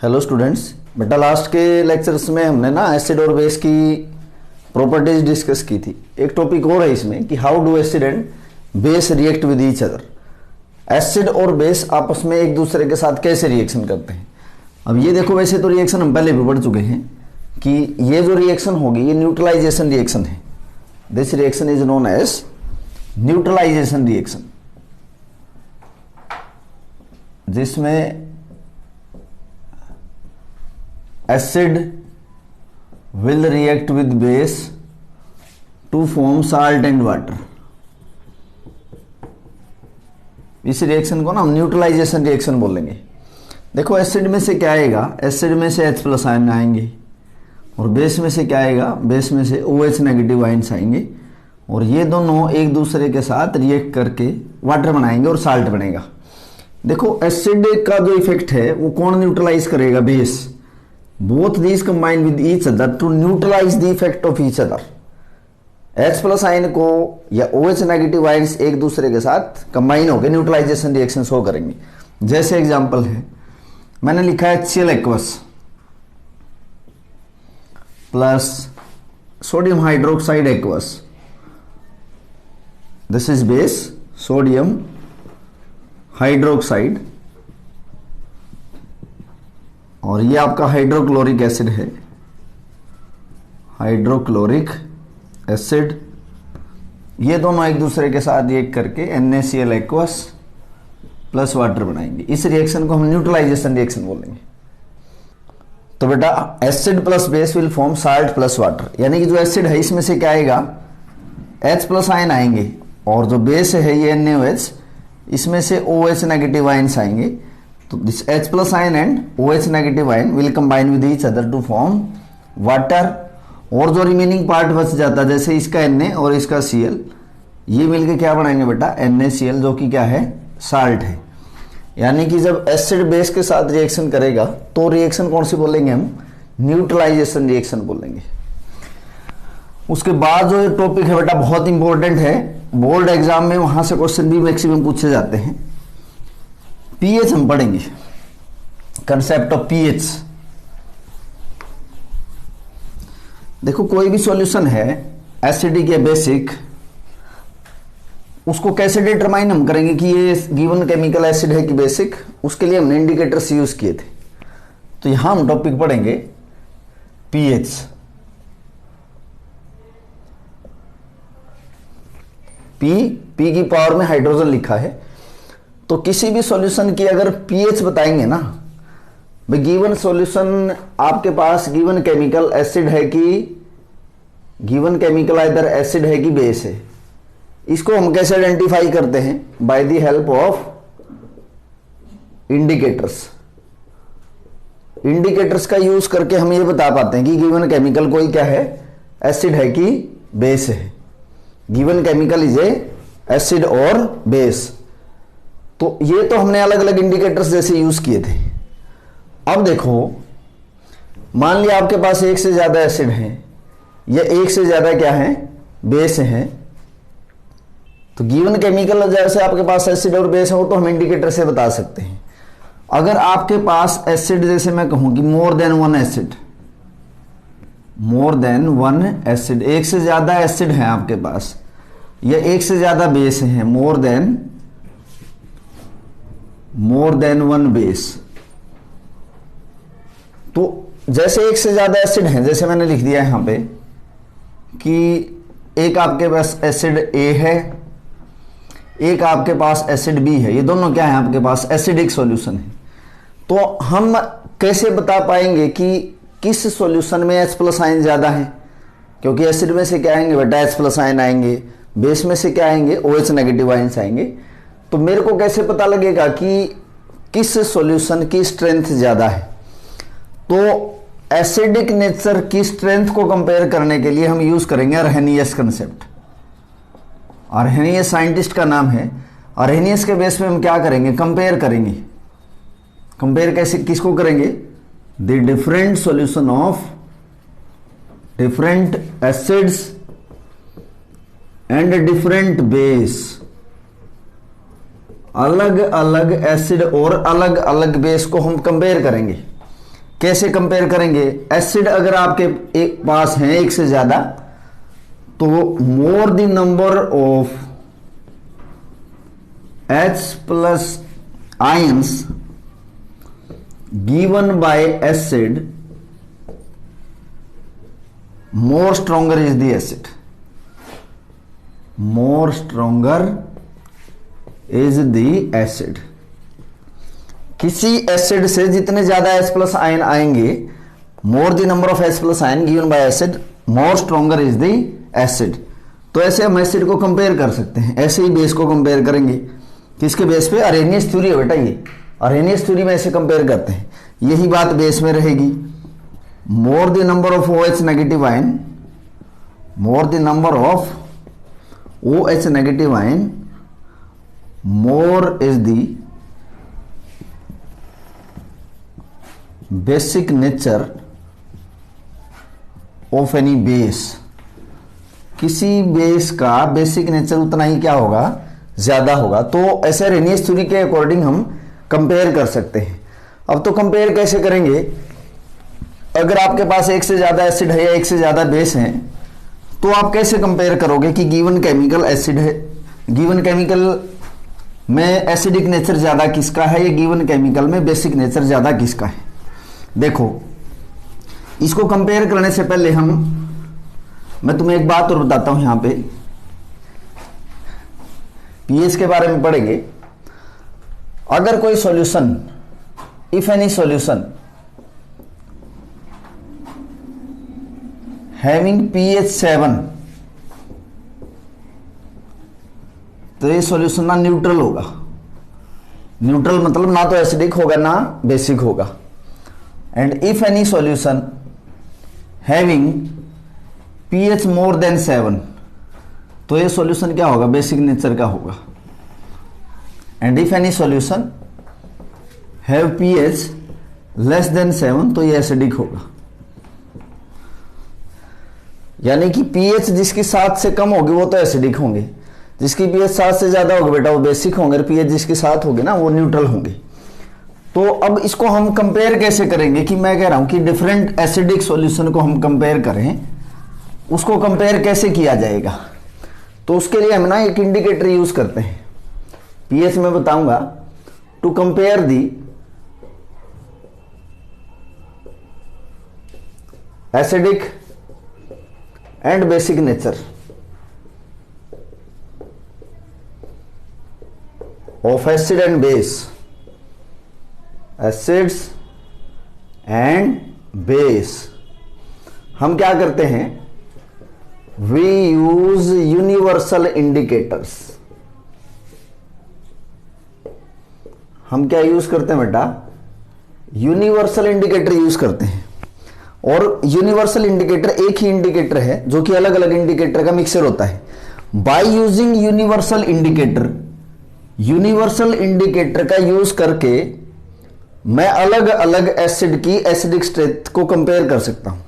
Hello students, बेटा last के lectures में हमने ना एसिड और बेस की प्रॉपर्टीज डिस्कस की थी। एक टॉपिक और है इसमें कि how do acid and base react with each other. Acid और बेस आपस में एक दूसरे के साथ कैसे रिएक्शन करते हैं। अब ये देखो, वैसे तो रिएक्शन हम पहले भी पढ़ चुके हैं कि ये जो रिएक्शन होगी ये न्यूट्रलाइजेशन रिएक्शन है। This reaction is known as neutralization reaction, जिसमें acid will react with base to form salt and water। इस रिएक्शन को ना हम न्यूट्रलाइजेशन रिएक्शन बोलेंगे। देखो एसिड में से क्या आएगा, एसिड में से H+ आयन आएंगे, और बेस में से क्या आएगा, बेस में से OH नेगेटिव आयन्स आएंगे, और ये दोनों एक दूसरे के साथ रिएक्ट करके वाटर बनाएंगे और साल्ट बनेगा। देखो एसिड का जो इफेक्ट है वो कौन न्यूट्रलाइज करेगा, base. Both these combine with each other to neutralize the effect of each other। H+ ion को या OH नेगेटिव आयन्स एक दूसरे के साथ कंबाइन होकर न्यूट्रलाइजेशन रिएक्शन शो करेंगे। जैसे एग्जांपल है, मैंने लिखा है HCl aqueous plus sodium hydroxide aqueous. This is base sodium hydroxide, और ये आपका हाइड्रोक्लोरिक एसिड है, हाइड्रोक्लोरिक एसिड। ये दोनों एक दूसरे के साथ रिएक्ट करके NaCl एक्वस प्लस वाटर बनाएंगे। इस रिएक्शन को हम न्यूट्रलाइजेशन रिएक्शन बोलेंगे। तो बेटा acid plus base will form salt plus water, यानी कि जो एसिड है इसमें से क्या आएगा, H+ आयन आएंगे, और जो बेस है ये NaOH, इसमें से OH नेगेटिव आयन्स आएंगे। तो this H+ ion and OH negative ion will combine with each other to form water, और जो रिमेनिंग पार्ट बच जाता, जैसे इसका Na और इसका Cl, ये मिलके क्या बनाएंगे बेटा, NaCl, जो कि क्या है, साल्ट है। यानी कि जब एसिड बेस के साथ रिएक्शन करेगा तो रिएक्शन कौन सी बोलेंगे हम, न्यूट्रलाइजेशन रिएक्शन बोलेंगे। उसके बाद जो टॉपिक है बेटा बहुत इंपॉर्टेंट है, बोर्ड एग्जाम में वहां से क्वेश्चन भी मैक्सिमम पूछे जाते हैं। पीएच हम पढ़ेंगे, कंसेप्ट ऑफ पीएच। देखो कोई भी सॉल्यूशन है एसिडिक या बेसिक, उसको कैसे डिटरमाइन हम करेंगे कि ये गिवन केमिकल एसिड है कि बेसिक, उसके लिए हमने इंडिकेटर्स यूज किए थे। तो यहां हम टॉपिक पढ़ेंगे पीएच। पी की पावर में हाइड्रोजन लिखा है, तो किसी भी सॉल्यूशन की अगर पीएच बताएंगे ना, भाई गिवन सॉल्यूशन आपके पास गिवन केमिकल एसिड है कि गिवन केमिकल आइदर एसिड है कि बेस है, इसको हम कैसे आइडेंटिफाई करते हैं, by the help of indicators. Indicators का यूज करके हम ये बता पाते हैं कि गिवन केमिकल कोई क्या है, एसिड है कि बेस है। Given chemical is a acid और बेस। तो ये तो हमने अलग अलग इंडिकेटर्स जैसे यूज किए थे। अब देखो, मान लिया आपके पास एक से ज्यादा एसिड है या एक से ज्यादा क्या है, बेस है। तो गिवन केमिकल जैसे आपके पास एसिड और बेस हो तो हम इंडिकेटर से बता सकते हैं। अगर आपके पास एसिड, जैसे मैं कहूं कि more than one acid, more than one acid, एक से ज्यादा एसिड है आपके पास या एक से ज्यादा बेस है, मोर देन वन बेस। तो जैसे एक से ज्यादा एसिड है, जैसे मैंने लिख दिया यहां पे कि एक आपके पास एसिड A है, एक आपके पास एसिड B है, ये दोनों क्या है आपके पास एसिडिक सॉल्यूशन है। तो हम कैसे बता पाएंगे कि किस सॉल्यूशन में H+ आयन ज्यादा है, क्योंकि एसिड में से क्या आएंगे बेटा, H+ आयन आएंगे, बेस में से क्या आएंगे, OH नेगेटिव आयन्स आएंगे। तो मेरे को कैसे पता लगेगा कि किस सॉल्यूशन की स्ट्रेंथ ज्यादा है। तो एसिडिक नेचर की स्ट्रेंथ को कंपेयर करने के लिए हम यूज करेंगे अरहेनियस कंसेप्ट। अरहेनियस साइंटिस्ट का नाम है। अरहेनियस के बेस पे हम क्या करेंगे, कंपेयर करेंगे। कंपेयर कैसे, किसको करेंगे, the different solution of different acids and different base. अलग अलग एसिड और अलग अलग बेस को हम कंपेयर करेंगे। कैसे कंपेयर करेंगे? एसिड अगर आपके एक पास है एक से ज्यादा, तो more the number of H plus ions given by acid, more stronger is the acid, more stronger is the acid. किसी एसिड से जितने ज्यादा H प्लस आयन आएंगे, more the number of H plus ion given by acid, more stronger is the acid. तो ऐसे हम acid को compare कर सकते हैं, ऐसे ही बेस को कंपेयर करेंगे। किसके बेस पे? अरेनियस थ्योरी है बेटा, ये अरेनियस थ्योरी में ऐसे कंपेयर करते हैं। यही बात बेस में रहेगी। More the number of OH negative ion, more the number of OH negative ion, more is the basic nature of any base. किसी बेस का बेसिक नेचर उतना ही क्या होगा? ज्यादा होगा। तो ऐसे अरेनियस थ्योरी के अकॉर्डिंग हम कंपेयर कर सकते हैं। अब तो कंपेयर कैसे करेंगे? अगर आपके पास एक से ज्यादा एसिड है या एक से ज्यादा बेस है, तो आप कैसे कंपेयर करोगे कि गिवन केमिकल एसिड है, गिवन केमिकल में एसिडिक नेचर ज्यादा किसका है, या गिवन केमिकल में बेसिक नेचर ज्यादा किसका है? देखो, इसको कंपेयर करने से पहले मैं तुम्हें एक बात और बताता हूं। यहां पे पीएच के बारे में पढ़ेंगे। अगर कोई solution, if any solution having pH 7, तो ये सॉल्यूशन ना न्यूट्रल होगा। न्यूट्रल मतलब ना तो एसिडिक होगा ना बेसिक होगा। And if any solution having pH more than 7, तो ये सॉल्यूशन क्या होगा? बेसिक नेचर का होगा। And if any solution have pH less than 7, तो ये एसिडिक होगा। यानी कि pH जिसकी 7 से कम होगी वो तो एसिडिक होंगे, जिसकी pH 7 से ज्यादा होगी बेटा वो बेसिक होंगे, और pH जिसकी 7 होगी ना वो न्यूट्रल होंगे। तो अब इसको हम कंपेयर कैसे करेंगे? कि मैं कह रहा हूं कि डिफरेंट एसिडिक सॉल्यूशन को हम कंपेयर करें, उसको कंपेयर कैसे किया जाएगा? तो उसके लिए हम ना एक इंडिकेटर यूज करते हैं। पीएच में बताऊंगा to compare the acidic and basic nature of acid and base, acids and base. हम क्या करते हैं? We use universal indicators. हम क्या यूज करते हैं बेटा? यूनिवर्सल इंडिकेटर यूज करते हैं। और यूनिवर्सल इंडिकेटर एक ही इंडिकेटर है जो कि अलग अलग इंडिकेटर का मिक्सचर होता है। By using universal indicator, universal indicator का यूज करके मैं अलग अलग एसिड की एसिडिक स्ट्रेंथ को कंपेयर कर सकता हूं।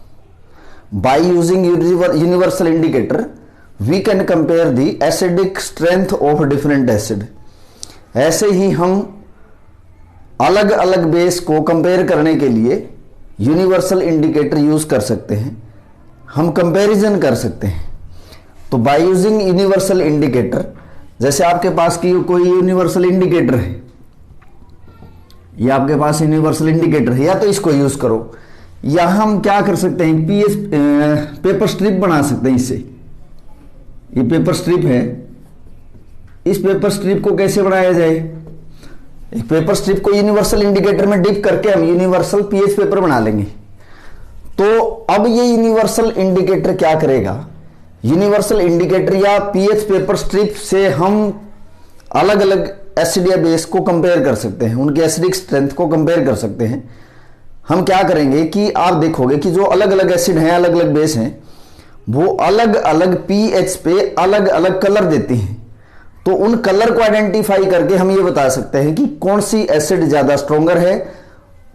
By using universal indicator, we can compare the acidic strength of different acid. ऐसे ही हम अलग अलग बेस को कंपेयर करने के लिए यूनिवर्सल इंडिकेटर यूज कर सकते हैं, हम कंपैरिजन कर सकते हैं। तो बाय यूजिंग यूनिवर्सल इंडिकेटर, जैसे आपके पास की कोई यूनिवर्सल इंडिकेटर है, ये आपके पास यूनिवर्सल इंडिकेटर है, या तो इसको यूज करो, या हम क्या कर सकते हैं? पीएच पेपर स्ट्रिप बना सकते हैं इससे। ये पेपर स्ट्रिप है, इस पेपर स्ट्रिप को कैसे बनाया जाए? एक पेपर स्ट्रिप को यूनिवर्सल इंडिकेटर में डिप करके हम यूनिवर्सल पीएच पेपर बना लेंगे। तो अब ये यूनिवर्सल इंडिकेटर क्या करेगा? यूनिवर्सल इंडिकेटर या पीएच पेपर स्ट्रिप से हम अलग अलग एसिड या बेस को कंपेयर कर सकते हैं, उनके एसिडिक स्ट्रेंथ को कंपेयर कर सकते हैं। हम क्या करेंगे कि आप देखोगे कि जो अलग अलग एसिड हैं, अलग अलग बेस हैं, वो अलग अलग पीएच पे अलग अलग कलर देती हैं। तो उन कलर को आइडेंटिफाई करके हम ये बता सकते हैं कि कौन सी एसिड ज्यादा स्ट्रोंगर है,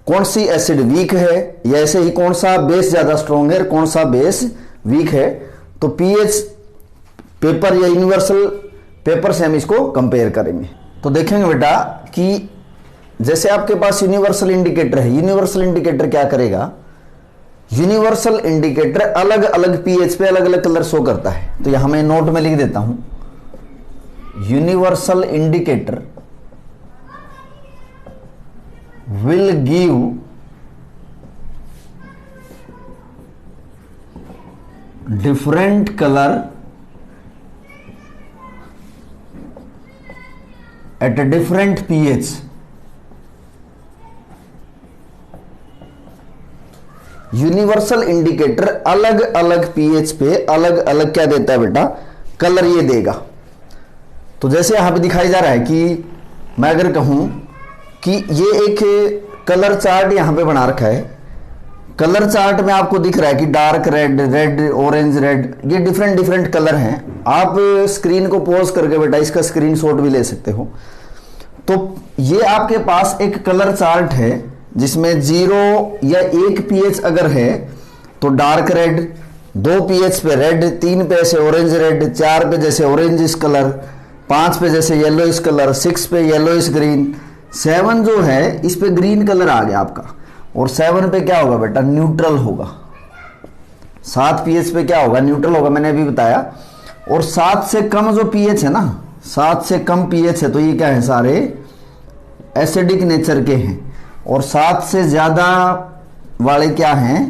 कौन सी एसिड वीक है, या ऐसे ही कौन सा बेस ज्यादा स्ट्रोंग है, कौन सा बेस वीक है। तो पीएच पेपर या यूनिवर्सल पेपर से हम इसको कंपेयर करेंगे। तो देखेंगे बेटा कि जैसे आपके पास यूनिवर्सल इंडिकेटर है, यूनिवर्सल इंडिकेटर क्या करेगा, यूनिवर्सल इंडिकेटर अलग अलग पीएच पे अलग अलग कलर शो करता है। तो यहां मैं नोट में लिख देता हूं, universal indicator will give different colour at a different pH। Universal indicator अलग अलग पीएच पे अलग अलग क्या देता है बेटा, कलर ये देगा। तो जैसे यहां पे दिखाई जा रहा है कि मैं अगर कहूं कि ये एक कलर चार्ट यहां पे बना रखा है, कलर चार्ट में आपको दिख रहा है कि dark red, red orange red, ये डिफरेंट डिफरेंट कलर हैं। आप स्क्रीन को पॉज करके बेटा इसका स्क्रीनशॉट भी ले सकते हो। तो ये आपके पास एक कलर चार्ट है जिसमें 0 या 1 पीएच अगर है तो डार्क रेड, 2 पीएच पे रेड, 3 पे ऐसे ऑरेंज रेड, 4 पे जैसे ऑरेंज इस कलर, 5 पे जैसे येलो इस कलर, 6 पे येलो इस ग्रीन, 7 जो है इस पे ग्रीन कलर आ गया आपका, और 7 पे क्या होगा बेटा, न्यूट्रल होगा। 7 पीएच पे क्या होगा, न्यूट्रल होगा, मैंने अभी बताया। और 7 से कम जो पीएच है ना, 7 से कम पीएच है तो ये क्या है, सारे एसिडिक नेचर के हैं, और 7 से ज्यादा वाले क्या हैं,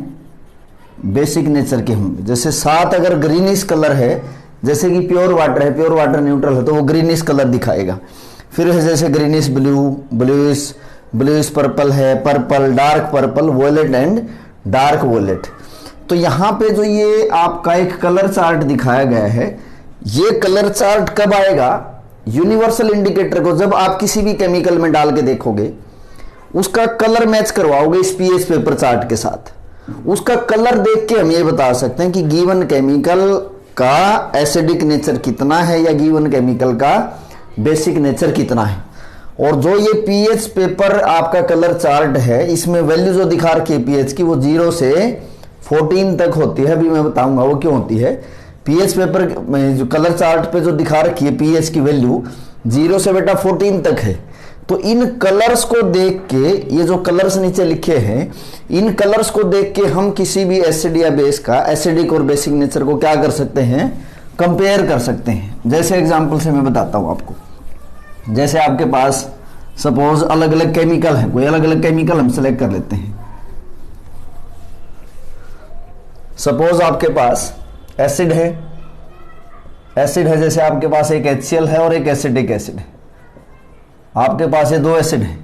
बेसिक नेचर के होंगे। जैसे 7 अगर ग्रीनिश कलर है, जैसे कि प्योर वाटर है, प्योर वाटर न्यूट्रल है तो वो ग्रीनिश कलर दिखाएगा। फिर जैसे ग्रीनिश ब्लू, ब्लूइश पर्पल है, purple, dark purple, violet and dark violet. तो यहां पे जो ये आपका एक कलर चार्ट दिखाया गया है, ये कलर चार्ट कब आएगा, यूनिवर्सल इंडिकेटर को जब आप किसी भी केमिकल में डाल के देखोगे, उसका कलर मैच करवाओगे इस पीएच पेपर चार्ट के साथ, उसका कलर देख के हम ये बता सकते हैं कि गिवन केमिकल का एसिडिक नेचर कितना है या गिवन केमिकल का बेसिक नेचर कितना है। और जो ये पीएच पेपर आपका कलर चार्ट है, इसमें वैल्यू जो दिखा रखी है पीएच की वो 0 से 14 तक होती है। अभी मैं बताऊंगा वो क्यों होती है। पीएच पेपर में जो कलर चार्ट पे जो दिखा रखी है पीएच की वैल्यू 0 से बेटा 14 तक है। तो इन कलर्स को देख के, ये जो कलर्स नीचे लिखे हैं, इन कलर्स को देख के हम किसी भी एसिड या बेस का एसिडिक और बेसिक नेचर को क्या कर सकते हैं, कंपेयर कर सकते हैं। जैसे एग्जांपल से मैं बताता हूं आपको, जैसे आपके पास सपोज अलग अलग केमिकल है, कोई अलग अलग केमिकल हम सेलेक्ट कर लेते हैं। सपोज आपके पास एसिड है, जैसे आपके पास एक HCl है और एक एसिडिक एसिड है। आपके पास ये 2 एसिड है,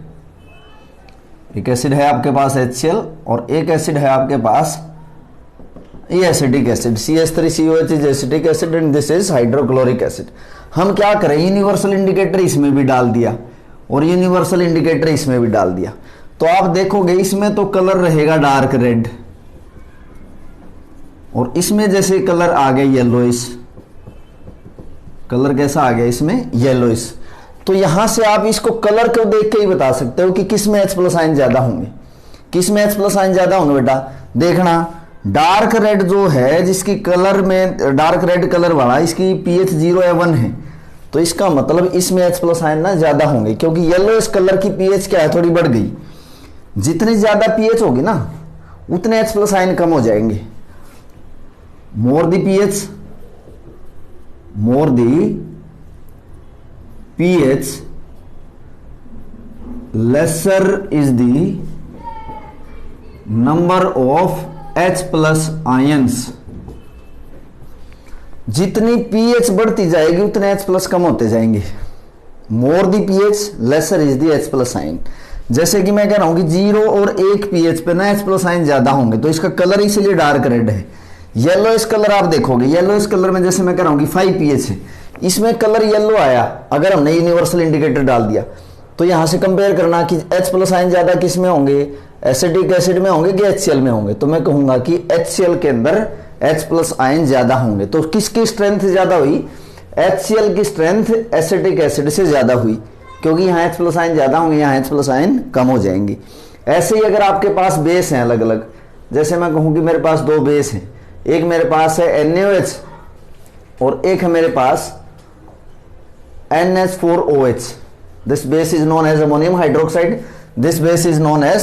एक एसिड है आपके पास HCl और एक एसिड है आपके पास ये acidic acid CH3COH is acidic acid and this is hydrochloric acid. हम क्या करें, यूनिवर्सल इंडिकेटर इसमें भी डाल दिया और यूनिवर्सल इंडिकेटर इसमें भी डाल दिया। तो आप देखोगे इसमें तो कलर रहेगा डार्क रेड, और इसमें जैसे कलर आ गया येलोइश, कलर कैसा आ गया इसमें, येलोइश। तो यहां से आप इसको कलर को देख के ही बता सकते हो कि किस में H+ आयन ज्यादा होंगे, किस में H+ आयन ज्यादा होंगे। बेटा देखना, डार्क रेड जो है, जिसकी कलर में डार्क रेड कलर वाला, इसकी pH 0 या 1 है, तो इसका मतलब इसमें H+ आयन ना ज्यादा होंगे, क्योंकि येलोइश कलर की pH क्या है, थोड़ी बढ़ गई। जितनी ज्यादा pH होगी ना उतने H+ आयन कम हो जाएंगे। मोर दी pH lesser is the number of H+ ions। जितनी pH बढ़ती जाएगी उतने H+ कम होते जाएंगे। मोर दी pH lesser is the H+ ion. जैसे कि मैं कह रहा हूं कि 0 और 1 pH पे ना H+ आयन ज्यादा होंगे, तो इसका कलर इसलिए डार्क रेड है। येलोइश कलर आप देखोगे, येलोइश कलर में जैसे मैं कह रहा हूं कि 5 pH है, इसमें कलर येलो आया, अगर हमने यूनिवर्सल इंडिकेटर डाल दिया तो यहां से कंपेयर करना कि H+ आयन ज्यादा किस में होंगे, एसिडिक एसिड में होंगे कि HCl में होंगे। तो मैं कहूंगा कि HCl के अंदर H+ आयन ज्यादा होंगे। तो किसकी स्ट्रेंथ ज्यादा हुई, HCl की स्ट्रेंथ एसिडिक एसिड से ज्यादा हुई, क्योंकि यहाँ H+ आयन ज्यादा होंगे, यहाँ H+ आयन कम हो जाएंगे। ऐसे ही अगर आपके पास बेस हैं अलग अलग, जैसे मैं कहूं कि मेरे पास 2 बेस हैं, एक मेरे पास है NaOH और एक है मेरे पास NH4OH। This base is known as ammonium hydroxide. This base is known as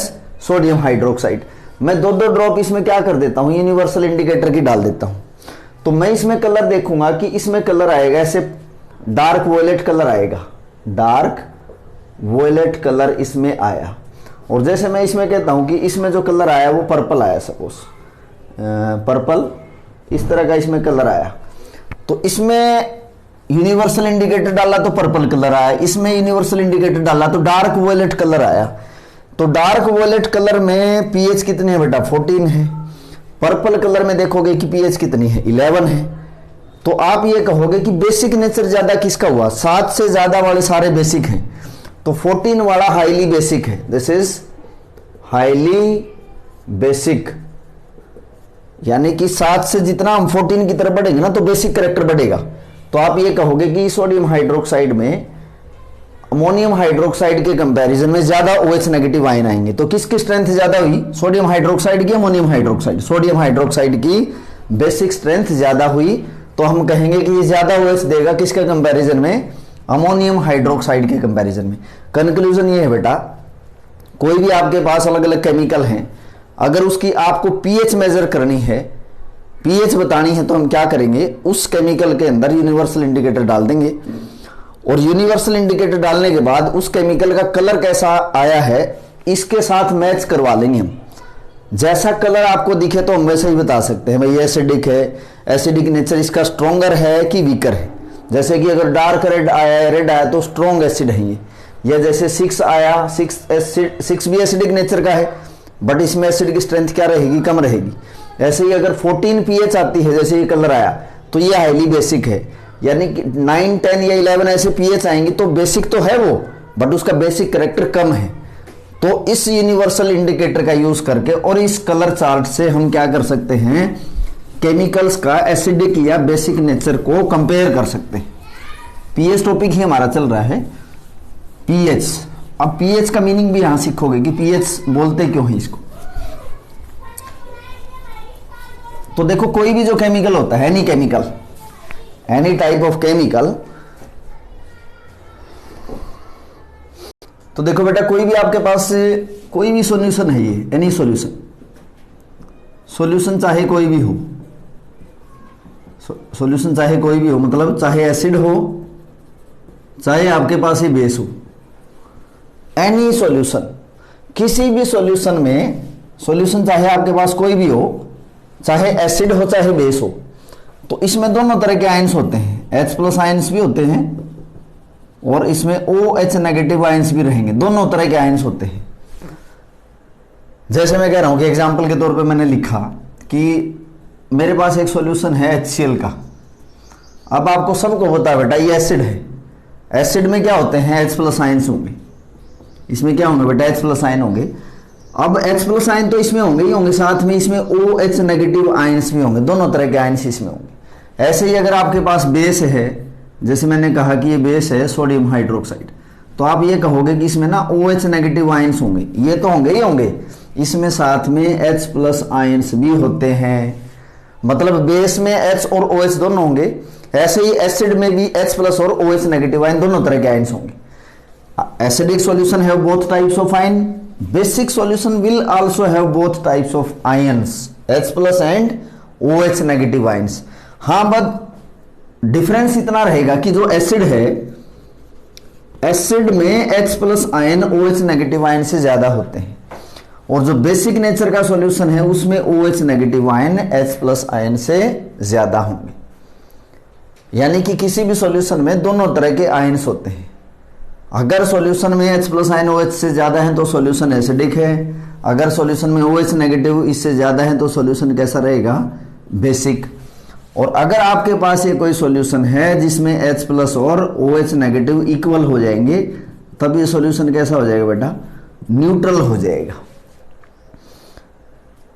sodium hydroxide. मैं दो दो ड्रॉप इसमें क्या कर देता हूं, यूनिवर्सल इंडिकेटर की डाल देता हूं। तो मैं इसमें कलर देखूंगा कि इसमें कलर आएगा ऐसे डार्क वोयलेट कलर आएगा, डार्क वोयलेट कलर इसमें आया। और जैसे मैं इसमें कहता हूं कि इसमें जो कलर आया वो पर्पल आया, सपोज पर्पल इस तरह का इसमें कलर आया, तो इसमें यूनिवर्सल इंडिकेटर डाला तो पर्पल कलर आया, इसमें यूनिवर्सल इंडिकेटर डाला तो डार्क वोयलेट कलर आया। तो डार्क वोयलेट कलर में पीएच कितनी है बेटा, 14 है। पर्पल कलर में देखोगे कि पीएच कितनी है, 11 है। तो आप ये कहोगे कि बेसिक नेचर ज्यादा किसका हुआ, 7 से ज्यादा वाले सारे बेसिक हैं, तो 14 वाला हाईली बेसिक है, दिस इज हाईली बेसिक। यानी कि 7 से जितना हम 14 की तरफ बढ़ेंगे ना तो बेसिक कैरेक्टर बढ़ेगा। तो आप ये कहोगे कि सोडियम हाइड्रोक्साइड में अमोनियम हाइड्रोक्साइड के कंपैरिजन में ज्यादा OH नेगेटिव आयन आएंगे। तो किसकी स्ट्रेंथ ज्यादा हुई, सोडियम हाइड्रोक्साइड की अमोनियम हाइड्रोक्साइड, सोडियम हाइड्रोक्साइड की बेसिक स्ट्रेंथ ज्यादा हुई, तो हम कहेंगे कि ये ज्यादा OH देगा किसके कंपैरिजन में, अमोनियम हाइड्रोक्साइड के कंपैरिजन में। कंक्लूजन ये है बेटा, कोई भी आपके पास अलग अलग केमिकल हैं, अगर उसकी आपको पीएच मेजर करनी है, पीएच बतानी है, तो हम क्या करेंगे, उस केमिकल के अंदर यूनिवर्सल इंडिकेटर डाल देंगे और यूनिवर्सल इंडिकेटर डालने के बाद उस केमिकल का कलर कैसा आया है इसके साथ मैच करवा लेंगे हम। जैसा कलर आपको दिखे तो हम वैसे ही बता सकते हैं भाई एसिडिक है, एसिडिक नेचर इसका स्ट्रॉन्गर है कि वीकर है। जैसे कि अगर डार्क रेड आया है, रेड आया तो स्ट्रॉन्ग एसिड है ये, या जैसे 6 आया, 6 भी एसिडिक नेचर का है बट इसमें एसिड की स्ट्रेंथ क्या रहेगी, कम रहेगी। ऐसे ही अगर 14 पीएच आती है, जैसे ये कलर आया, तो ये हाईली बेसिक है। यानी कि 9, 10 या 11 ऐसे पीएच आएंगे तो बेसिक तो है वो, बट उसका बेसिक कैरेक्टर कम है। तो इस यूनिवर्सल इंडिकेटर का यूज करके और इस कलर चार्ट से हम क्या कर सकते हैं, केमिकल्स का एसिडिक या बेसिक नेचर को कंपेयर कर सकते हैं। पीएच टॉपिक ही हमारा चल रहा है, पीएच। अब पीएच का मीनिंग भी यहां सीखोगे कि पीएच बोलते क्यों है इसको। तो देखो कोई भी जो केमिकल होता है, any chemical, any type of chemical, तो देखो बेटा कोई भी आपके पास कोई भी सॉल्यूशन है, ये एनी सॉल्यूशन, सॉल्यूशन चाहे कोई भी हो, सॉल्यूशन चाहे कोई भी हो, मतलब चाहे एसिड हो चाहे आपके पास ही बेस हो, एनी सॉल्यूशन, किसी भी सॉल्यूशन में, सॉल्यूशन चाहे आपके पास कोई भी हो, चाहे एसिड हो चाहे बेस हो, तो इसमें दोनों तरह के आयंस होते हैं, H+ आयंस भी होते हैं और इसमें OH नेगेटिव आयंस भी रहेंगे, दोनों तरह के आयंस होते हैं। जैसे मैं कह रहा हूं कि एग्जांपल के तौर पे मैंने लिखा कि मेरे पास एक सॉल्यूशन है HCl का। अब आपको सबको पता है बेटा ये एसिड है, एसिड में क्या होते हैं, H+ आयंस होंगे, इसमें क्या होंगे बेटा, H+ आयन होंगे। अब H+ आयन तो इसमें होंगे ही होंगे, साथ में इसमें OH नेगेटिव आयंस भी होंगे, दोनों तरह के आयंस इसमें होंगे। ऐसे ही अगर आपके पास बेस है, जैसे मैंने कहा कि ये बेस है सोडियम हाइड्रोक्साइड, तो आप ये कहोगे कि इसमें ना OH नेगेटिव आयंस होंगे, ये तो होंगे ही होंगे, इसमें साथ में H+ आयंस भी होते हैं, मतलब बेस में H और OH दोनों होंगे। ऐसे ही एसिड में भी H+ और OH नेगेटिव आयन दोनों तरह के आयंस होंगे। Acidic solution have both types of ion, basic solution will also have both types of ions, H+ and OH negative ions. हाँ, बट डिफरेंस इतना रहेगा कि जो एसिड है, एसिड में H+ ion OH negative ion से ज्यादा होते हैं, और जो बेसिक नेचर का सॉल्यूशन है उसमें OH negative ion H+ ion से ज्यादा होंगे। यानी कि किसी भी सॉल्यूशन में दोनों तरह के आयन्स होते हैं। अगर सॉल्यूशन में H+ आयन OH से ज्यादा है तो सॉल्यूशन एसिडिक है, अगर सॉल्यूशन में OH नेगेटिव इससे ज्यादा है तो सॉल्यूशन कैसा रहेगा, बेसिक। और अगर आपके पास ये कोई सॉल्यूशन है जिसमें H+ और OH नेगेटिव इक्वल हो जाएंगे, तब ये सॉल्यूशन कैसा हो जाएगा बेटा, न्यूट्रल हो जाएगा।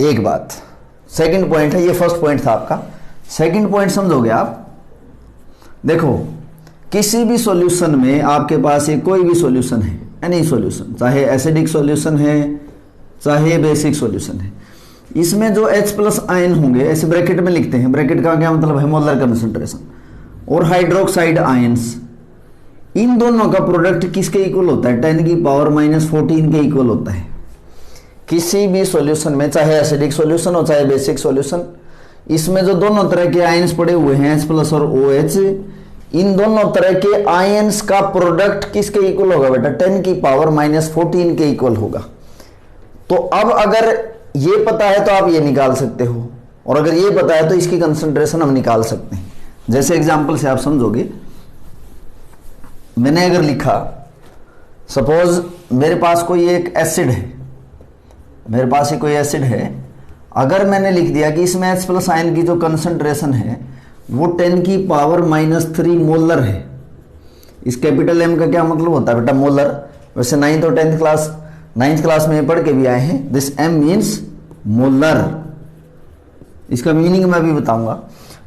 एक बात, सेकंड पॉइंट है, ये फर्स्ट पॉइंट था आपका, सेकंड पॉइंट समझोगे आप। देखो किसी भी सॉल्यूशन में आपके पास ये कोई भी सॉल्यूशन है, एनी सॉल्यूशन, चाहे एसिडिक सॉल्यूशन है चाहे बेसिक सॉल्यूशन है, इसमें जो H+ आयन होंगे, ऐसे ब्रैकेट में लिखते हैं, ब्रैकेट का क्या मतलब है, मोलर कंसंट्रेशन, और हाइड्रोक्साइड आयंस, इन दोनों का प्रोडक्ट किसके इक्वल होता है? 10 की पावर -14 के इक्वल होता है। किसी भी सॉल्यूशन में, चाहे एसिडिक सॉल्यूशन हो चाहे बेसिक सॉल्यूशन, इसमें जो दोनों तरह के आयंस पड़े हुए हैं H+ और OH, इन दोनों तरह के आयंस का प्रोडक्ट किसके इक्वल होगा बेटा? 10 की पावर -14 के इक्वल होगा। तो अब अगर ये पता है तो आप ये निकाल सकते हो, और अगर ये पता है तो इसकी कंसंट्रेशन हम निकाल सकते हैं। जैसे एग्जांपल से आप समझोगे, मैंने अगर लिखा, सपोज मेरे पास कोई एक एसिड है, मेरे पास ही कोई एसिड है, अगर मैंने लिख दिया कि इसमें H+ आयन की जो कंसंट्रेशन है वो 10 की पावर -3 मोलर है। इस कैपिटल M का क्या मतलब होता है बेटा? मोलर। वैसे 9th और 10th क्लास, 9th क्लास में पढ़ के भी आए हैं, दिस M मीन्स मोलर। इसका मीनिंग मैं भी बताऊंगा।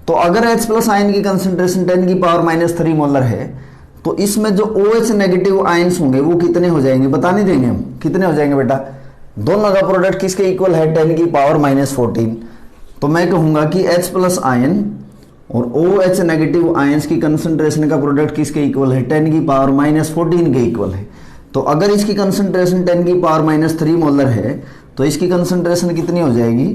तो अगर H+ आयन की कंसंट्रेशन 10 की पावर -3 मोलर है, तो इसमें जो OH नेगेटिव आयंस होंगे वो कितने हो जाएंगे? बता नहीं देंगे हम, कितने हो जाएंगे बेटा? दोनों का प्रोडक्ट किसके इक्वल है? 10 की पावर -14। तो मैं कहूंगा कि H+ आयन और OH नेगेटिव आयंस की कंसंट्रेशन का प्रोडक्ट किसके इक्वल है? 10 की पावर -14 के इक्वल है। तो अगर इसकी कंसंट्रेशन 10 की पावर -3 मोलर है, तो इसकी कंसंट्रेशन कितनी हो जाएगी?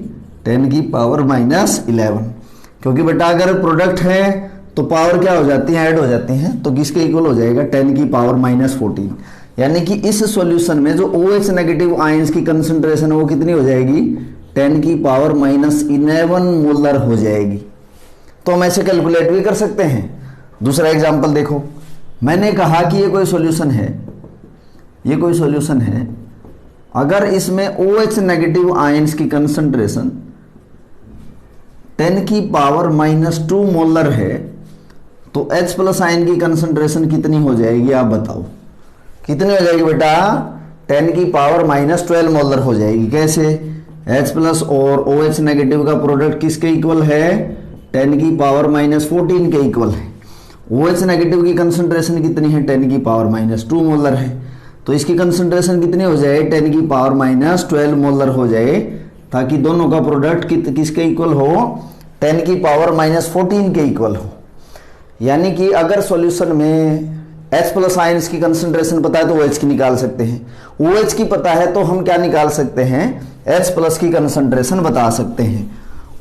10 की पावर -11। क्योंकि बेटा अगर प्रोडक्ट है तो पावर क्या हो जाती है? ऐड हो जाती हैं। तो किसके इक्वल हो जाएगा? 10 की पावर -14। यानी कि इस सॉल्यूशन में जो OH नेगेटिव आयंस की कंसंट्रेशन है वो कितनी हो जाएगी? 10 की पावर -11 मोलर हो जाएगी। तो हम ऐसे कैलकुलेट भी कर सकते हैं। दूसरा एग्जांपल देखो, मैंने कहा कि ये कोई सॉल्यूशन है, ये कोई सॉल्यूशन है, अगर इसमें OH नेगेटिव आयंस की कंसंट्रेशन 10 की पावर -2 मोलर है, तो H+ आयन की कंसंट्रेशन कितनी हो जाएगी? आप बताओ कितनी हो जाएगी बेटा? 10 की पावर -12 मोलर हो जाएगी। कैसे? H+ और OH नेगेटिव का प्रोडक्ट किसके इक्वल है? 10 की पावर -14 के इक्वल है। OH नेगेटिव की कंसंट्रेशन कितनी है? 10 की पावर -2 मोलर है। तो इसकी कंसंट्रेशन कितनी हो जाए? 10 की पावर -12 मोलर हो जाए, ताकि दोनों का प्रोडक्ट किसके इक्वल हो? 10 की पावर -14 के इक्वल हो। यानी कि अगर सॉल्यूशन में H+ आयंस की कंसंट्रेशन पता है तो OH की निकाल सकते हैं, OH की पता है तो हम क्या निकाल सकते हैं? H+ की कंसंट्रेशन बता सकते हैं।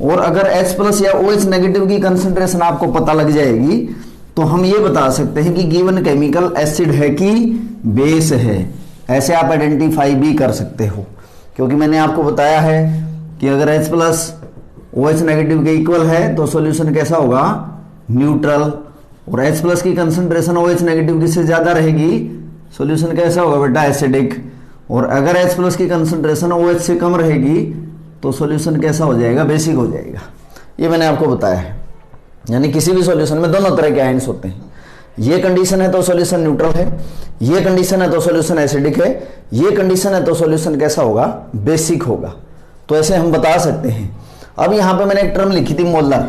और अगर H+ या OH नेगेटिव की कंसंट्रेशन आपको पता लग जाएगी तो हम ये बता सकते हैं कि गिवन केमिकल एसिड है कि बेस है। ऐसे आप आइडेंटिफाई भी कर सकते हो, क्योंकि मैंने आपको बताया है कि अगर H+ OH नेगेटिव के इक्वल है तो सॉल्यूशन कैसा होगा? न्यूट्रल। और H+ की कंसंट्रेशन OH नेगेटिव की से ज्यादा रहेगी, सॉल्यूशन कैसा होगा बेटा? एसिडिक। और अगर H+ की कंसंट्रेशन OH से कम रहेगी तो सॉल्यूशन कैसा हो जाएगा? बेसिक हो जाएगा। ये मैंने आपको बताया है। यानी किसी भी सॉल्यूशन में दोनों तरह के आयंस होते हैं। ये कंडीशन है तो सॉल्यूशन न्यूट्रल है, ये कंडीशन है तो सॉल्यूशन एसिडिक है, ये कंडीशन है तो सॉल्यूशन कैसा होगा? बेसिक होगा। तो ऐसे हम बता सकते हैं। अब यहां पे मैंने एक टर्म लिखी थी, मोलर।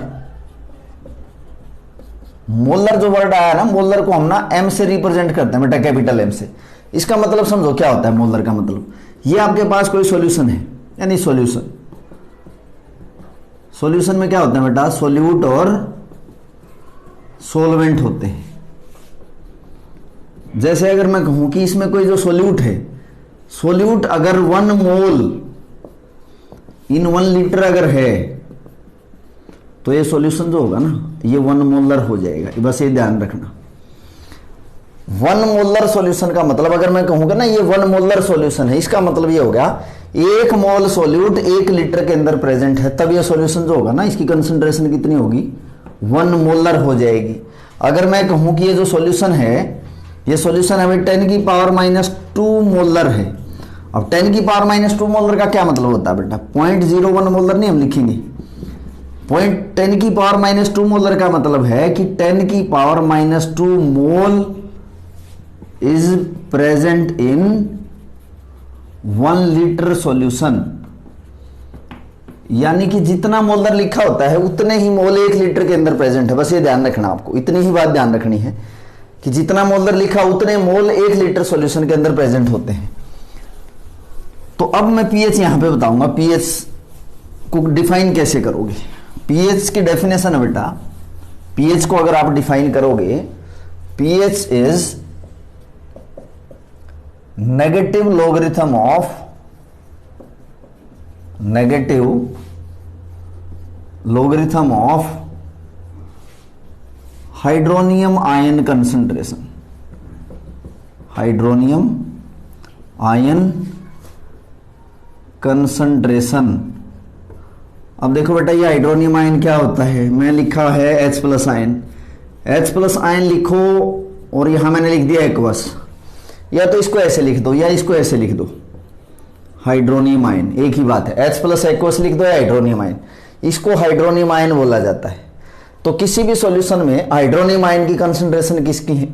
मोलर जो वर्ड आया ना, मोलर को हम ना M से रिप्रेजेंट करते हैं बेटा, कैपिटल M से। इसका मतलब समझो क्या होता है मोलर का मतलब। ये आपके पास कोई सॉल्यूशन है, यानी सॉल्यूशन, सॉल्यूशन में क्या होता है बेटा? सॉल्यूट और सोलवेंट होते हैं। जैसे अगर मैं कहूं कि इसमें कोई जो सॉल्यूट है, सॉल्यूट अगर 1 मोल इन 1 लीटर अगर है तो ये सॉल्यूशन जो होगा ना ये 1 मोलर हो जाएगा। बस ये ध्यान रखना। 1 मोलर सॉल्यूशन का मतलब, अगर मैं कहूंगा ना ये 1 मोलर सॉल्यूशन है, इसका मतलब ये हो गया 1 मोल सॉल्यूट 1 लीटर के अंदर प्रेजेंट है, तब ये सॉल्यूशन जो होगा ना इसकी कंसंट्रेशन कितनी होगी? 1 मोलर हो जाएगी। अगर मैं कहूं कि ये जो सॉल्यूशन है, ये सॉल्यूशन हमें 10 की पावर -2 मोलर है। अब 10 की पावर -2 मोलर का क्या मतलब होता है बेटा? 0.01 मोलर नहीं हम लिखेंगे। 10 की पावर -2 मोलर का मतलब है कि 10 की power -2 mole is present in 1 litre solution. यानी कि जितना मोलर लिखा होता है उतने ही मोल 1 लीटर के अंदर प्रेजेंट है। बस ये ध्यान रखना, आपको इतनी ही बात ध्यान रखनी है कि जितना मोलर लिखा उतने मोल 1 लीटर सॉल्यूशन के अंदर प्रेजेंट होते हैं। तो अब मैं पीएच यहां पे बताऊंगा, पीएच को डिफाइन कैसे करोगे। पीएच की डेफिनेशन है बेटा, पीएच को अगर आप डिफाइन करोगे, pH is negative logarithm of hydronium ion concentration. अब देखो बेटा, ये हाइड्रोनियम आयन क्या होता है, मैं लिखा है H+ आयन, H+ आयन लिखो और यहां मैंने लिख दिया एक्वस, या तो इसको ऐसे लिख दो या इसको ऐसे लिख दो, हाइड्रोनियम आयन, एक ही बात है। H+ एक्वस लिख दो या हाइड्रोनियम आयन, इसको हाइड्रोनियम आयन बोला जाता है। तो किसी भी सॉल्यूशन में हाइड्रोनियम आयन की कंसंट्रेशन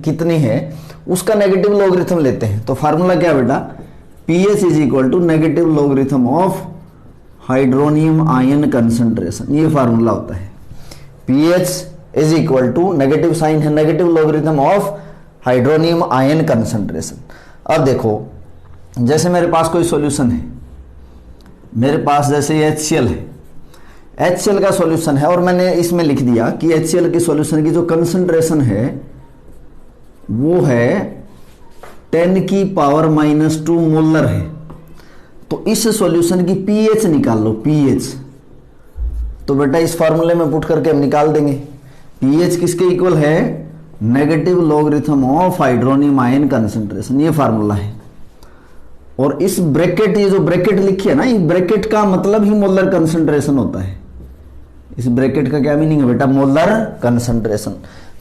कितनी है उसका नेगेटिव लॉगरिथम लेते हैं। तो फार्मूला क्या बेटा, pH is equal to negative logarithm of hydronium ion concentration, ये फार्मूला होता है। pH is equal to negative sign है, negative logarithm of hydronium ion concentration. अब देखो, जैसे मेरे पास कोई सॉल्यूशन है, मेरे पास जैसे HCl है, HCl का सॉल्यूशन है और मैंने इसमें लिख दिया कि HCl के सॉल्यूशन की जो कंसंट्रेशन है वो है 10⁻⁻² मोलर है। तो इस सॉल्यूशन की pH निकाल लो, pH। तो बेटा इस फार्मूले में पुट करके हम निकाल देंगे। pH किसके इक्वल है, negative logarithm of hydronium ion concentration, ये फार्मूला है। और इस ब्रैकेट, ये जो ब्रैकेट लिखी है ना, इस ब्रैकेट का मतलब ही मोलर कंसंट्रेशन होता है। इस ब्रैकेट का क्या मीनिंग है बेटा, मोलर कंसंट्रेशन।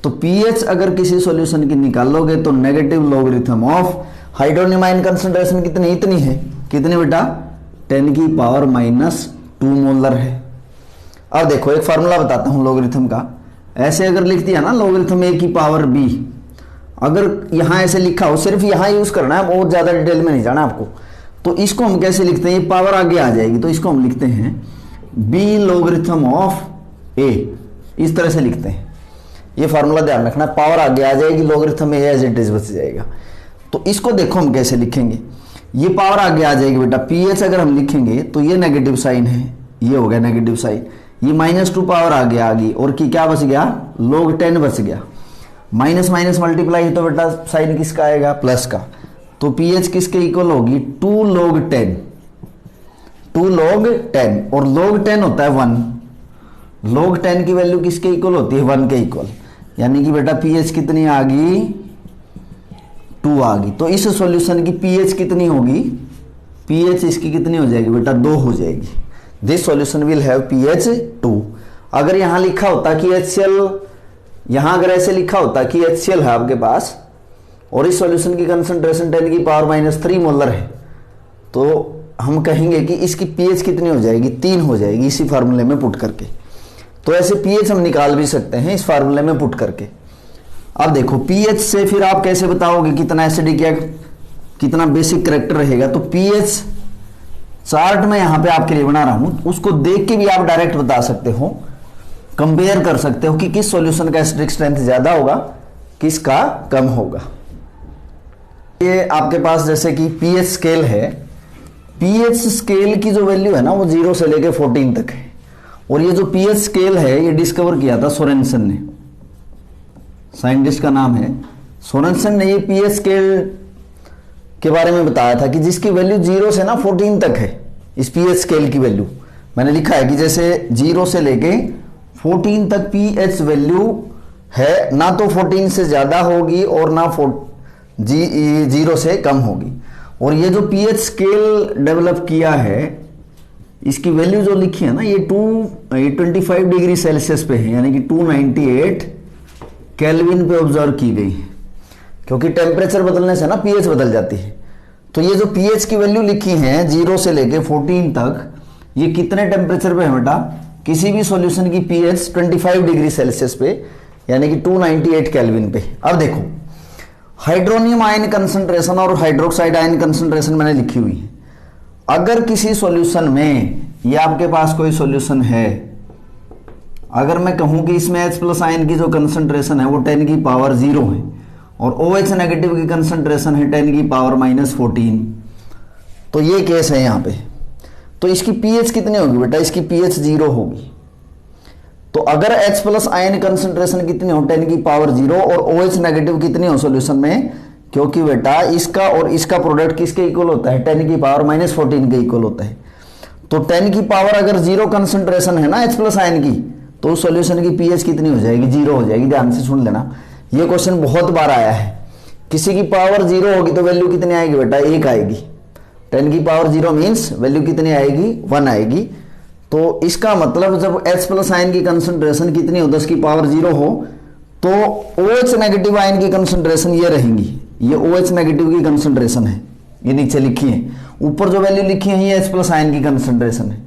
तो pH अगर किसी सॉल्यूशन की निकालोगे तो negative logarithm of hydronium ion concentration इतनी है, कितनी बेटा, 10⁻² मोलर है। अब देखो एक फार्मूला बताता हूं लॉगरिथम का। ऐसे अगर लिख दिया ना लॉगरिथम a⁻b, अगर यहां ऐसे लिखा हो, सिर्फ यहां यूज करना है, और ज्यादा डिटेल में नहीं जाना आपको। तो इसको हम कैसे लिखते हैं, ये पावर आगे आ जाएगी, तो इसको हम लिखते हैं b लॉगरिथम ऑफ a, इस तरह से लिखते हैं। ये फार्मूला ध्यान रखना, पावर आगे आ जाएगी, logarithm a as it is बच जाएगा। तो इसको देखो हम कैसे लिखेंगे, ये पावर आगे आ जाएगी बेटा। pH अगर हम लिखेंगे तो ये नेगेटिव साइन है, ये हो गया नेगेटिव साइन, ये -2 पावर आगे आ गई, और की क्या बच गया, log 10 बच गया। माइनस माइनस मल्टीप्लाई तो बेटा साइन किसका आएगा, प्लस का। तो pH किसके इक्वल होगी, 2 log 10, 2 log 10, और log 10 होता है 1, log 10 की वैल्यू किसके इक्वल होती है, 1 के इक्वल। यानी कि बेटा pH कितनी आ गई, 2 आ गई। तो इस सॉल्यूशन की pH कितनी होगी, pH इसकी कितनी हो जाएगी बेटा, 2 हो जाएगी। This solution will have pH 2। अगर यहां लिखा होता कि HCl, यहां अगर ऐसे लिखा होता कि HCl है आपके पास और इस सॉल्यूशन की कंसंट्रेशन 10⁻³ मोलर है, तो हम कहेंगे कि इसकी pH कितनी हो जाएगी, 3 हो जाएगी, इसी फार्मूले में पुट करके। तो ऐसे pH हम निकाल भी सकते हैं इस फार्मूले में पुट करके। अब देखो pH से फिर आप कैसे बताओगे कितना एसिडिक या कितना बेसिक कैरेक्टर रहेगा। तो pH चार्ट में यहां पे आपके लिए बना रहा हूं, उसको देख के भी आप डायरेक्ट बता सकते हो, कंपेयर कर सकते हो कि किस सॉल्यूशन का एसिडिक स्ट्रेंथ ज्यादा होगा, किसका कम होगा। ये आपके पास जैसे कि pH स्केल है, pH स्केल की जो वैल्यू है ना वो 0 से लेके 14 तक है। और ये जो pH स्केल है ये डिस्कवर किया था सोरेनसन ने, साइंटिस्ट का नाम है सोरेनसन ने। ये pH स्केल के बारे में बताया था कि जिसकी वैल्यू 0 से ना 14 तक है। इस pH स्केल की वैल्यू मैंने लिखा है कि जैसे 0 से लेके 14 तक pH वैल्यू है, ना तो 14 से ज्यादा होगी और ना 0 से कम होगी। और ये जो pH स्केल डेवलप किया है, इसकी वैल्यू जो लिखी है ना, ये 25 डिग्री सेल्सियस पे है, यानी कि 298 केल्विन पे ऑब्जर्व की गई है। क्योंकि टेम्परेचर बदलने से ना pH बदल जाती है। तो ये जो pH की वैल्यू लिखी है 0 से लेके 14 तक, ये कितने टेम्परेचर पे है बेटा, किसी भी सॉल्यूशन की pH 25 डिग्री सेल्सियस पे, यानी कि 298 केल्विन पे। अब देखो हाइड्रोनियम आयन कंसंट्रेशन और हाइड्रोक्साइड आयन कंसंट्रेशन मैंने लिखी हुई है। अगर किसी सॉल्यूशन में, ये आपके पास कोई सॉल्यूशन है, अगर मैं कहूं कि इसमें H+ आयन की जो कंसंट्रेशन है वो 10⁻0 है और OH नेगेटिव की कंसंट्रेशन है 10⁻14, तो ये केस है यहां पे। तो इसकी pH कितनी होगी बेटा, इसकी pH 0 होगी। तो अगर H+ आयन कंसंट्रेशन कितनी हो, 10⁻0, और OH नेगेटिव कितनी हो सॉल्यूशन में, क्योंकि बेटा इसका और इसका प्रोडक्ट किसके इक्वल होता है, 10 की पावर माइनस 14 के इक्वल होता है। तो 10 की पावर अगर 0 कंसंट्रेशन है ना H प्लस आयन की, तो सॉल्यूशन की पीएच कितनी हो जाएगी, 0 हो जाएगी। ध्यान से सुन लेना, ये क्वेश्चन बहुत बार आया है। किसी की पावर 0 होगी तो वैल्यू कितनी आएगी बेटा, 1 आएगी। 10 की पावर 0 मीन्स वैल्यू कितनी आएगी, 1 आएगी। तो इसका मतलब जब H प्लस आयन की कंसंट्रेशन कितनी हो, 10 की पावर 0 हो, तो OH नेगेटिव आयन की कंसंट्रेशन ये रहेंगी, ये OH नेगेटिव की कंसंट्रेशन है, ये नीचे लिखी है। ऊपर जो वैल्यू लिखी है ये H प्लस आयन की कंसंट्रेशन है।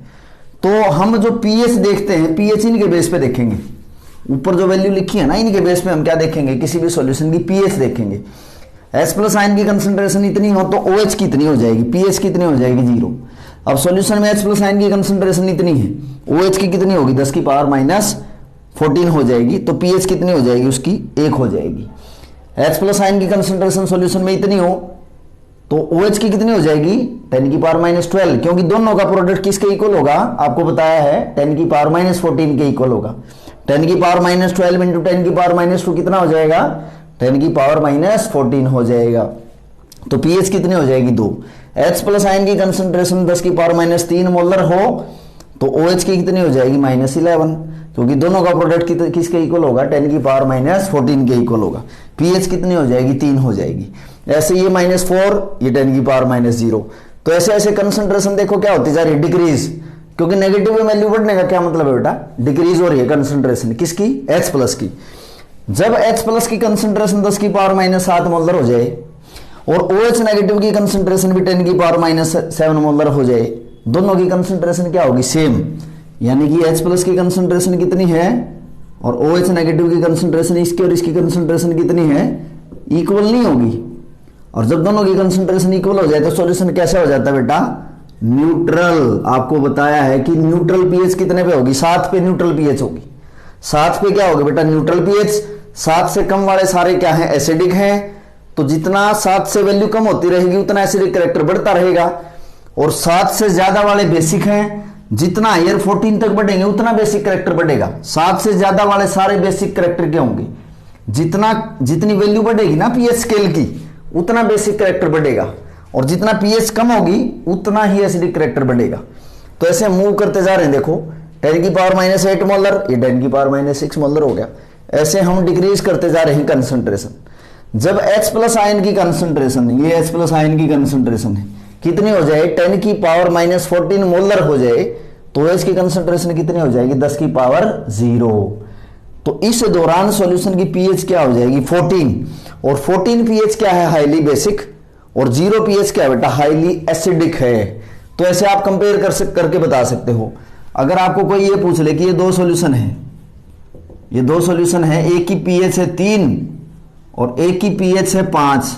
तो हम जो पीएच देखते हैं, पीएच इनके बेस पे देखेंगे। ऊपर जो वैल्यू लिखी है ना, इनके बेस पे हम क्या देखेंगे, किसी भी सॉल्यूशन की पीएच देखेंगे। H प्लस आयन की कंसंट्रेशन इतनी हो तो OH कितनी हो जाएगी, पीएच कितनी हो जाएगी, 0। अब सॉल्यूशन में H प्लस आयन की कंसंट्रेशन इतनी है, OH की कितनी होगी, 10 की पावर माइनस 14 हो जाएगी। तो पीएच कितनी हो जाएगी उसकी, 1 हो जाएगी। H प्लस आयन की कंसंट्रेशन सॉल्यूशन में इतनी हो तो OH की कितनी हो जाएगी, 10 की पावर माइनस 12, क्योंकि दोनों का प्रोडक्ट किसके इक्वल होगा, आपको बताया है 10 की पावर माइनस 14 के इक्वल होगा। 10 की पावर माइनस 12 इंटू 10 की पावर माइनस 2 कितना हो जाएगा, 10 की पावर माइनस 14 हो जाएगा। तो पीएच कितनी हो जाएगी, 2। H प्लस आयन की कंसंट्रेशन 10 की पावर माइनस 3 मोलर हो तो OH की कितनी हो जाएगी, माइनस 11, क्योंकि दोनों का प्रोडक्ट किसके इक्वल होगा, 10 की पावर माइनस 14 के इक्वल होगा। पीएच कितनी हो जाएगी, 3 हो जाएगी। ऐसे ये -4, ये 10 की पावर माइनस 0। तो ऐसे ऐसे कंसंट्रेशन देखो क्या होती जा रही है, डिक्रीज, क्योंकि नेगेटिव में वैल्यू बढ़ने का क्या मतलब है बेटा, डिक्रीज हो रही है कंसंट्रेशन किसकी, H प्लस की। जब H प्लस की कंसंट्रेशन 10 की पावर माइनस 7 मोलर हो जाए और OH नेगेटिव की कंसंट्रेशन भी 10 की पावर माइनस 7 मोलर हो जाए, दोनों की कंसंट्रेशन क्या होगी, सेम। यानी कि H प्लस की कंसंट्रेशन कितनी है और OH नेगेटिव की कंसंट्रेशन इसकी और इसकी कंसंट्रेशन कितनी है, इक्वल नहीं होगी। और जब दोनों की कंसंट्रेशन इक्वल हो जाए तो सॉल्यूशन कैसा हो जाता है बेटा, न्यूट्रल। आपको बताया है कि न्यूट्रल पीएच कितने पे होगी, 7 पे न्यूट्रल पीएच होगी। 7 पे क्या होगा बेटा, न्यूट्रल पीएच। 7 से कम वाले सारे क्या है, एसिडिक हैं। तो जितना 7 से वैल्यू कम होती रहेगी उतना एसिडिक कैरेक्टर बढ़ता रहेगा। और 7 से ज्यादा वाले बेसिक हैं, जितना हायर 14 तक बढ़ेंगे उतना बेसिक कैरेक्टर बढ़ेगा। 7 से ज्यादा वाले सारे बेसिक कैरेक्टर क्या होंगे, जितनी वैल्यू बढ़ेगी ना पीएच स्केल की, उतना बेसिक कैरेक्टर बढ़ेगा। और जितना पीएच कम होगी उतना ही एसिडिक कैरेक्टर बढ़ेगा। तो ऐसे मूव करते जा रहे हैं, देखो 10 की पावर माइनस 8 मोलर, ये 10 की पावर माइनस 6 मोलर हो गया। ऐसे हम डिक्रीज करते जा रहे हैं कंसंट्रेशन। जब H प्लस आयन की कंसंट्रेशन, ये H प्लस आयन की कंसंट्रेशन है, कितनी हो जाए, 10 की पावर माइनस 14 मोलर हो जाए तो H की कंसंट्रेशन कितनी हो जाएगी, 10 की पावर 0। तो इस दौरान सॉल्यूशन की पीएच क्या हो जाएगी, 14। और 14 पीएच क्या है, हाईली बेसिक। और 0 पीएच क्या है बेटा, हाईली एसिडिक है। तो ऐसे आप कंपेयर करके बता सकते हो। अगर आपको कोई ये पूछ ले कि ये 2 सॉल्यूशन है, ये 2 सॉल्यूशन है, एक की पीएच है 3 और एक की पीएच है 5,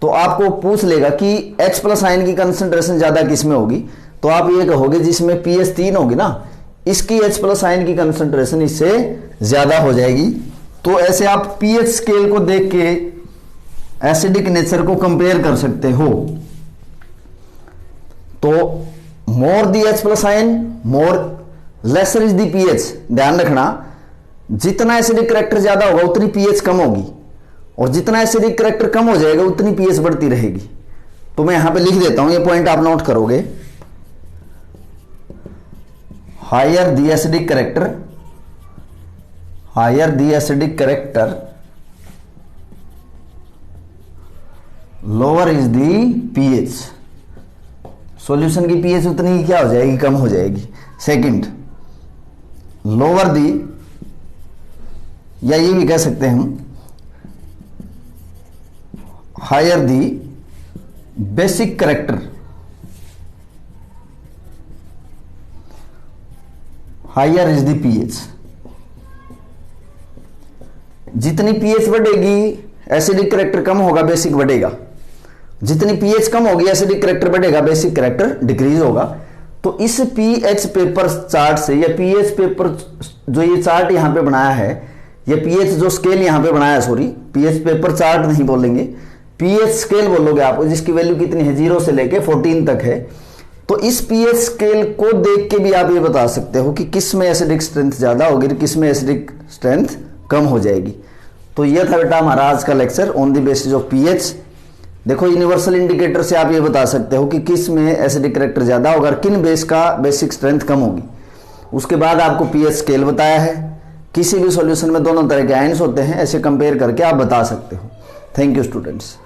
तो आपको पूछ लेगा कि H प्लस आयन की कंसंट्रेशन ज्यादा किसमें होगी, तो आप ये कहोगे जिसमें पीएच 3 होगी ना, इसकी H प्लस आयन की कंसंट्रेशन इससे ज्यादा हो जाएगी। तो ऐसे आप पीएच स्केल को देख के एसिडिक नेचर को कंपेयर कर सकते हो। तो more the H plus ion more lesser is the pH. ध्यान रखना, जितना एसिडिक कैरेक्टर ज्यादा होगा उतनी पीएच कम होगी, और जितना एसिडिक कैरेक्टर कम हो जाएगा उतनी पीएच बढ़ती रहेगी। तो मैं यहां पे लिख देता हूं, ये पॉइंट आप नोट करोगे। Higher the acidic character, higher the acidic character, lower is the pH. Solution की पीएच उतनी क्या हो जाएगी, कम हो जाएगी। सेकंड, लोअर दी, या ये भी कह सकते हैं हम, higher the basic character, higher is the pH. जितनी पीएच बढ़ेगी एसिडिक कैरेक्टर कम होगा, बेसिक बढ़ेगा। जितनी पीएच कम होगी एसिडिक कैरेक्टर बढ़ेगा, बेसिक कैरेक्टर डिक्रीज होगा। तो इस पीएच पेपर चार्ट से, या पीएच पेपर जो ये चार्ट यहां पे बनाया है, या पीएच जो स्केल यहां पे बनाया है, सॉरी पीएच पेपर चार्ट नहीं बोलेंगे, पीएच स्केल बोलोगे आप, जिसकी वैल्यू कितनी है, 0 से लेके 14 तक है। तो इस पीएच स्केल को देख के भी आप ये बता सकते हो कि किस में एसिडिक स्ट्रेंथ ज्यादा होगी, किस में एसिडिक स्ट्रेंथ कम हो जाएगी। तो ये था बेटा हमारा आज का lecture on the basis of pH. देखो यूनिवर्सल इंडिकेटर से आप ये बता सकते हो कि किस में एसिडिक कैरेक्टर ज़्यादा होगा और किन बेस का बेसिक स्ट्रेंथ कम होगी। उसके बाद आपको पीएच स्केल बताया है, किसी भी सॉल्यूशन में दोनों तरह के आयंस होते हैं, ऐसे कंपेयर करके आप बता सकते हो। Thank you students.